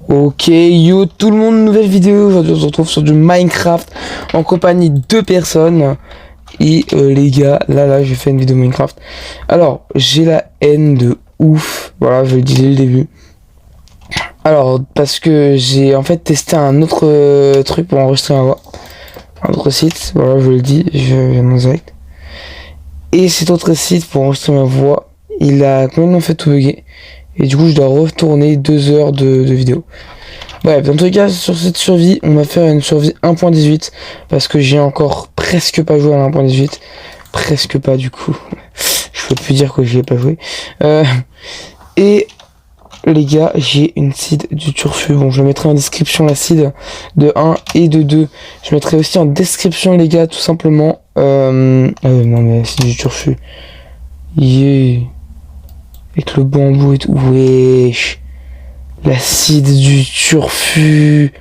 Ok, yo tout le monde, nouvelle vidéo. Aujourd'hui on se retrouve sur du Minecraft en compagnie de deux personnes. Et les gars, là j'ai fait une vidéo Minecraft. Alors j'ai la haine de ouf. Voilà, je le disais dès le début. Alors parce que j'ai en fait testé un autre truc pour enregistrer ma voix. Un autre site, voilà, je le dis, je viens en direct. Et cet autre site pour enregistrer ma voix, il a complètement fait tout bugger. Et du coup je dois retourner 2 heures de vidéo. Bref, dans tous les cas, sur cette survie, on va faire une survie 1.18. Parce que j'ai encore presque pas joué à 1.18. Presque pas du coup. Je peux plus dire que j'y ai pas joué. Et les gars, j'ai une seed du turfu. Bon, je mettrai en description la seed de 1 et de 2. Je mettrai aussi en description les gars, tout simplement. Non mais c'est du turfu. Yeah. Avec le bambou et tout. Wesh. La seed du turfu.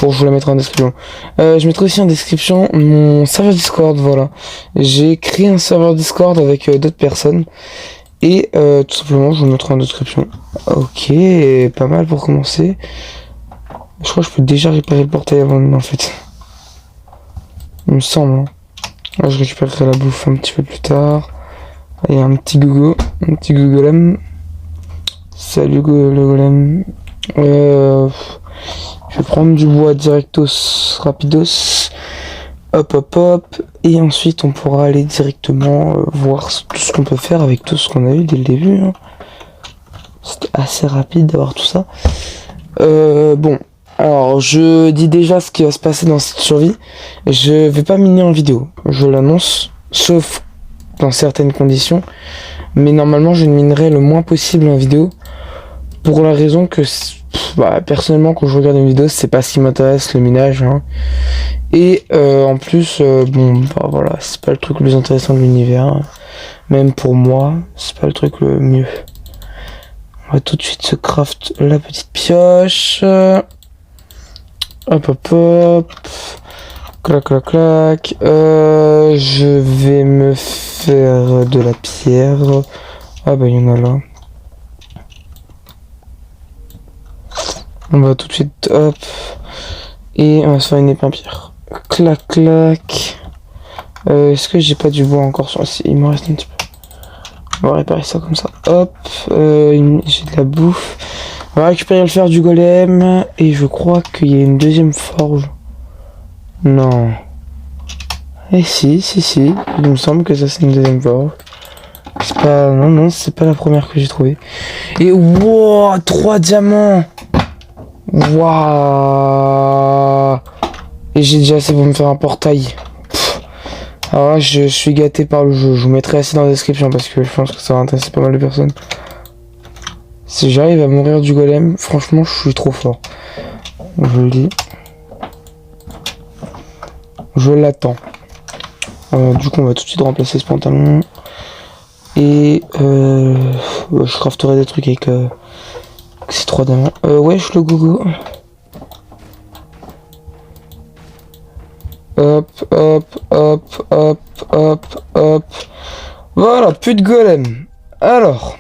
Bon, je vous la mettrai en description. Je mettrai aussi en description mon serveur Discord, voilà. J'ai créé un serveur Discord avec d'autres personnes. Et tout simplement, je vous le mettrai en description. Ok, pas mal pour commencer. Je crois que je peux déjà réparer le portail avant, en fait. Il me semble. Hein. Là, je récupérerai la bouffe un petit peu plus tard. Il y a un petit gogo, golem. Salut le golem. Je vais prendre du bois directos, rapidos. Hop. Et ensuite on pourra aller directement voir tout ce qu'on peut faire avec tout ce qu'on a eu dès le début. Hein. C'était assez rapide d'avoir tout ça. Bon, alors je dis déjà ce qui va se passer dans cette survie. Je vais pas miner en vidéo, je l'annonce, sauf dans certaines conditions. Mais normalement je minerai le moins possible en vidéo. Pour la raison que, personnellement, quand je regarde une vidéo, c'est pas ce qui m'intéresse, le minage. Hein. Et en plus, voilà, c'est pas le truc le plus intéressant de l'univers. Hein. Même pour moi, c'est pas le truc le mieux. On va tout de suite se craft la petite pioche. Hop. Clac. Je vais me faire de la pierre. Ah bah il y en a là. On va tout de suite, hop, et on va se faire une épée en pierre. Clac. Est-ce que j'ai pas du bois encore sur il me reste un petit peu. On va réparer ça comme ça. Hop, j'ai de la bouffe. On va récupérer le fer du golem. Et je crois qu'il y a une deuxième forge. Non. Et si. Il me semble que ça c'est une deuxième forge. C'est pas. Non, c'est pas la première que j'ai trouvée. Et wow, 3 diamants! Waouh! Et j'ai déjà assez pour me faire un portail. Alors là, je suis gâté par le jeu. Je vous mettrai assez dans la description parce que je pense que ça va intéresser pas mal de personnes. Si j'arrive à mourir du golem, franchement, je suis trop fort. Je le dis. Je l'attends. Du coup, on va tout de suite remplacer ce pantalon. Et je crafterai des trucs avec ces 3 diamants. Wesh le gogo. Hop. Voilà, plus de golem. Alors.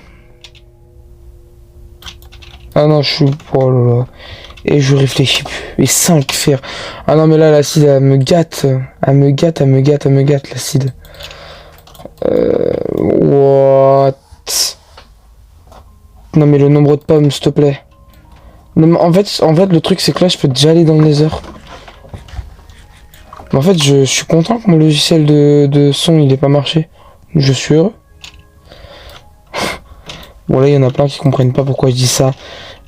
Ah non, je suis pour là. Et je réfléchis plus. Et 5 fer. Ah non, mais là, l'acide, elle me gâte. Elle me gâte, l'acide. What? Non mais le nombre de pommes, s'il te plaît. Non, mais en fait, le truc c'est que là, je peux déjà aller dans le nether. Mais en fait, je suis content que mon logiciel de son, il ait pas marché. Je suis heureux. Bon là, il y en a plein qui comprennent pas pourquoi je dis ça.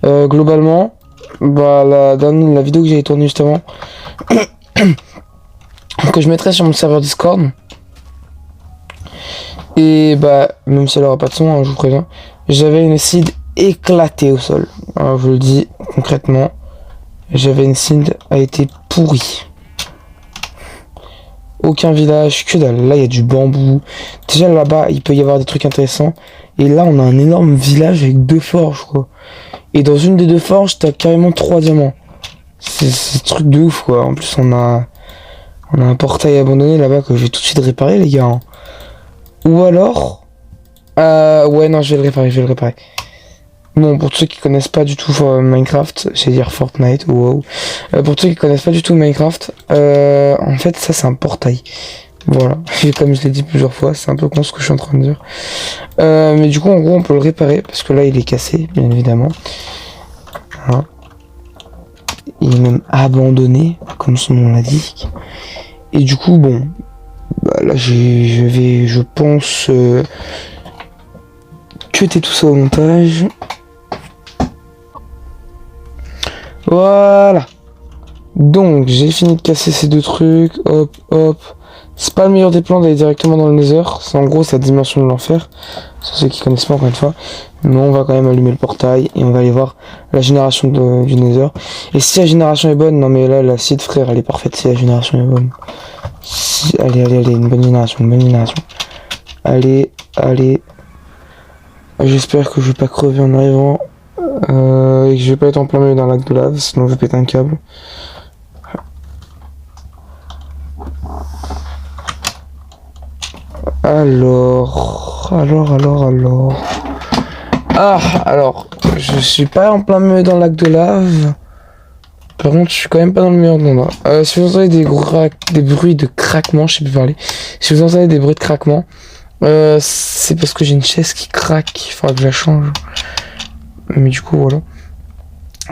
Globalement, la vidéo que j'avais tournée juste avant, que je mettrai sur mon serveur Discord. Et même si elle aura pas de son, hein, je vous préviens. J'avais une seed éclatée au sol. Alors, je le dis concrètement. J'avais une seed a été pourrie. Aucun village, que dalle. Là, il y a du bambou. Déjà, là-bas, il peut y avoir des trucs intéressants. Et là, on a un énorme village avec 2 forges, quoi. Et dans une des 2 forges, t'as carrément 3 diamants. C'est un truc de ouf, quoi. En plus, on a un portail abandonné là-bas que je vais tout de suite réparer, les gars. Ou alors... ouais, non, je vais le réparer. Bon, pour ceux qui connaissent pas du tout Minecraft, j'allais dire Fortnite, wow. Pour ceux qui connaissent pas du tout Minecraft, en fait, ça c'est un portail. Voilà, et comme je l'ai dit plusieurs fois, c'est un peu con ce que je suis en train de dire. Mais du coup, en gros, on peut le réparer, parce que là, il est cassé, bien évidemment. Voilà. Il est même abandonné, comme son nom l'indique. Et du coup, bon, bah là, je pense, cutter tout ça au montage. Voilà. Donc, j'ai fini de casser ces deux trucs. Hop, hop. C'est pas le meilleur des plans d'aller directement dans le Nether. C'est en gros, c'est la dimension de l'enfer. C'est ceux qui connaissent pas encore une fois. Mais on va quand même allumer le portail et on va aller voir la génération du Nether. Et si la génération est bonne, non mais là, la site frère, elle est parfaite si la génération est bonne. Allez, allez, allez, une bonne génération, une bonne génération. Allez, allez. J'espère que je vais pas crever en arrivant. Et que je vais pas être en plein milieu d'un lac de lave, sinon je vais péter un câble. Alors... Ah, alors, je suis pas en plein milieu dans le lac de lave. Par contre, je suis quand même pas dans le meilleur endroit. Si vous entendez des bruits de craquement, je sais plus parler. Si vous entendez des bruits de craquement, c'est parce que j'ai une chaise qui craque. Il faudra que je la change. Mais du coup, voilà.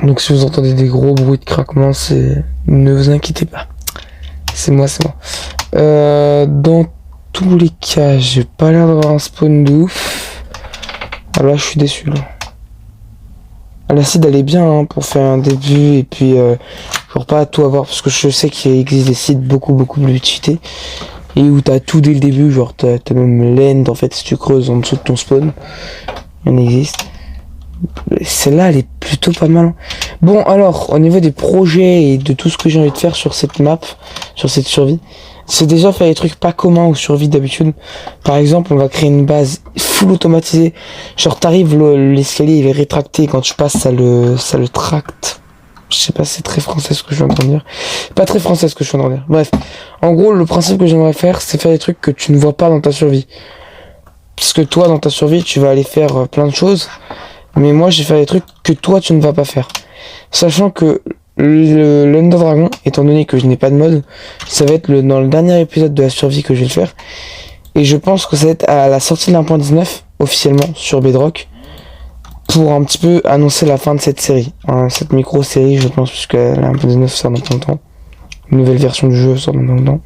Donc si vous entendez des gros bruits de craquement, c'est... Ne vous inquiétez pas. C'est moi, c'est moi. Dans tous les cas, j'ai pas l'air d'avoir un spawn de ouf. Ah là, je suis déçu, là. Ah, l'acide, elle est bien hein, pour faire un début. Et puis, genre pas tout avoir. Parce que je sais qu'il existe des sites beaucoup plus cheatés. Et où t'as tout dès le début. Genre, t'as même l'end, en fait, si tu creuses en dessous de ton spawn. Il en existe. Celle-là, elle est plutôt pas mal. Bon, alors, au niveau des projets et de tout ce que j'ai envie de faire sur cette map, sur cette survie, c'est déjà faire des trucs pas communs aux survies d'habitude. Par exemple, on va créer une base full automatisée. Genre, t'arrives, l'escalier, il est rétracté. Quand tu passes, ça le tracte. Je sais pas si c'est très français ce que je suis en train de dire. Pas très français ce que je suis en train de dire. Bref. En gros, le principe que j'aimerais faire, c'est faire des trucs que tu ne vois pas dans ta survie. Parce que toi, dans ta survie, tu vas aller faire plein de choses. Mais moi, je vais faire des trucs que toi, tu ne vas pas faire. Sachant que l'Under Dragon, étant donné que je n'ai pas de mode, ça va être dans le dernier épisode de la survie que je vais le faire. Et je pense que ça va être à la sortie de l'1.19, officiellement, sur Bedrock, pour un petit peu annoncer la fin de cette série. Cette micro-série, je pense, puisque la 1.19 sort dans pas longtemps. Une nouvelle version du jeu sort dans pas longtemps.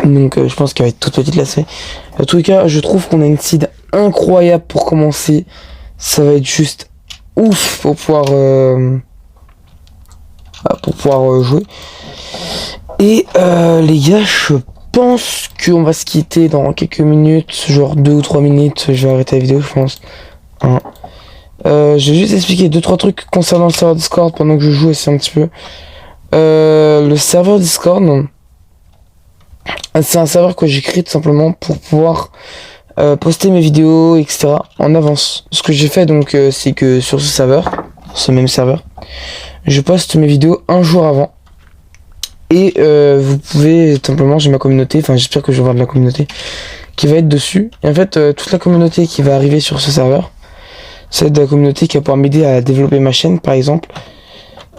Donc je pense qu'elle va être toute petite la série. En tout cas, je trouve qu'on a une seed incroyable pour commencer. Ça va être juste ouf pour pouvoir jouer. Et les gars, je pense qu'on va se quitter dans quelques minutes, genre 2 ou 3 minutes. Je vais arrêter la vidéo, je pense. Je vais juste expliquer 2-3 trucs concernant le serveur Discord pendant que je joue aussi un petit peu. Le serveur Discord, c'est un serveur que j'ai créé tout simplement pour pouvoir poster mes vidéos, etc. en avance. Ce que j'ai fait donc, c'est que sur ce même serveur, je poste mes vidéos un jour avant. Et vous pouvez tout simplement, j'ai ma communauté, enfin j'espère que je vais voir de la communauté qui va être dessus. Et en fait, toute la communauté qui va arriver sur ce serveur, c'est de la communauté qui va pouvoir m'aider à développer ma chaîne, par exemple.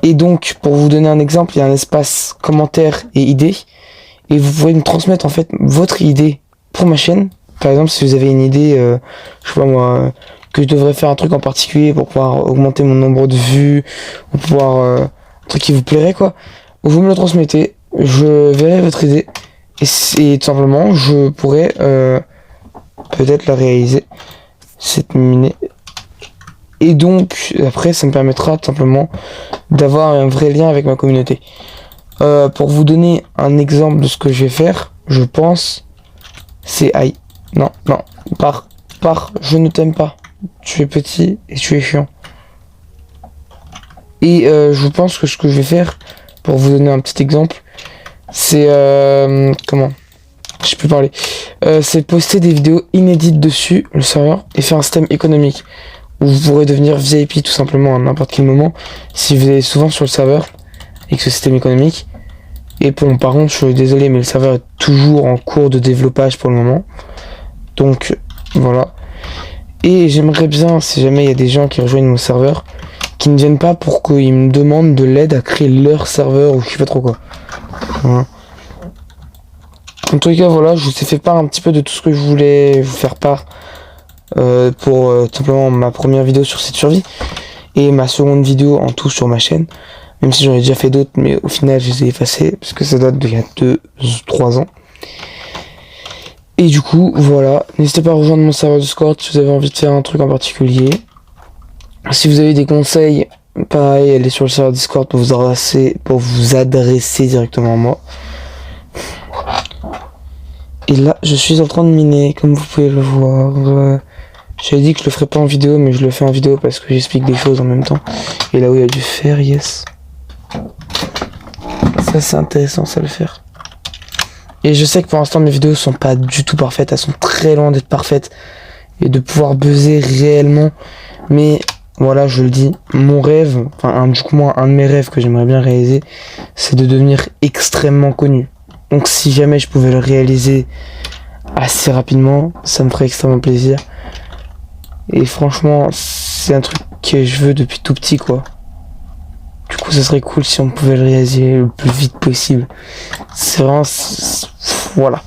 Et donc, pour vous donner un exemple, il y a un espace commentaires et idées. Et vous pouvez me transmettre en fait votre idée pour ma chaîne. Par exemple, si vous avez une idée, je sais pas moi, que je devrais faire un truc en particulier pour pouvoir augmenter mon nombre de vues, ou pouvoir un truc qui vous plairait quoi. Vous me le transmettez, je verrai votre idée et tout simplement je pourrais peut-être la réaliser, cette minée. Et donc après ça me permettra tout simplement d'avoir un vrai lien avec ma communauté. Pour vous donner un exemple de ce que je vais faire, je pense, c'est aïe. Non, je ne t'aime pas. Tu es petit et tu es chiant. Et je pense que ce que je vais faire, pour vous donner un petit exemple, c'est comment je peux parler, c'est poster des vidéos inédites dessus, le serveur, et faire un système économique où vous pourrez devenir VIP tout simplement à n'importe quel moment si vous allez souvent sur le serveur avec ce système économique. Et bon, par contre, je suis désolé, mais le serveur est toujours en cours de développage pour le moment. Donc, voilà. Et j'aimerais bien, si jamais il y a des gens qui rejoignent mon serveur, qui ne viennent pas pour qu'ils me demandent de l'aide à créer leur serveur ou je sais pas trop quoi. Voilà. En tout cas, voilà, je vous ai fait part un petit peu de tout ce que je voulais vous faire part pour tout simplement ma première vidéo sur cette survie et ma seconde vidéo en tout sur ma chaîne. Même si j'en ai déjà fait d'autres, mais au final, je les ai effacées parce que ça date d'il y a 2-3 ans. Et du coup, voilà, n'hésitez pas à rejoindre mon serveur Discord si vous avez envie de faire un truc en particulier. Si vous avez des conseils, pareil, allez sur le serveur Discord pour vous adresser directement à moi. Et là, je suis en train de miner, comme vous pouvez le voir. J'avais dit que je le ferais pas en vidéo, mais je le fais en vidéo parce que j'explique des choses en même temps. Et là où il y a du fer, yes. Ça, c'est intéressant, ça le faire. Et je sais que pour l'instant, mes vidéos sont pas du tout parfaites. Elles sont très loin d'être parfaites. Et de pouvoir buzzer réellement. Mais voilà, je le dis, mon rêve, enfin, du coup, moi, un de mes rêves que j'aimerais bien réaliser, c'est de devenir extrêmement connu. Donc si jamais je pouvais le réaliser assez rapidement, ça me ferait extrêmement plaisir. Et franchement, c'est un truc que je veux depuis tout petit, quoi. Du coup, ça serait cool si on pouvait le réaliser le plus vite possible. C'est vraiment... Voilà.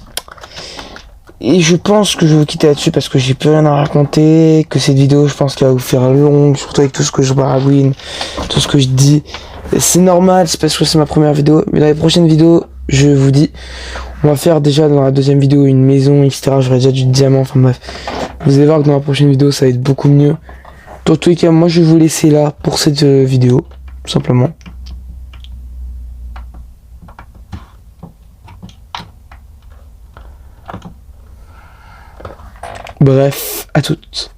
Et je pense que je vais vous quitter là-dessus parce que j'ai plus rien à raconter. Que cette vidéo, je pense qu'elle va vous faire longue, surtout avec tout ce que je baragouine, tout ce que je dis. C'est normal, c'est parce que c'est ma première vidéo. Mais dans les prochaines vidéos, je vous dis, on va faire déjà dans la deuxième vidéo une maison, etc. J'aurai déjà du diamant, enfin bref. Vous allez voir que dans la prochaine vidéo, ça va être beaucoup mieux. Dans tous les cas, moi je vais vous laisser là pour cette vidéo, tout simplement. Bref, à toutes.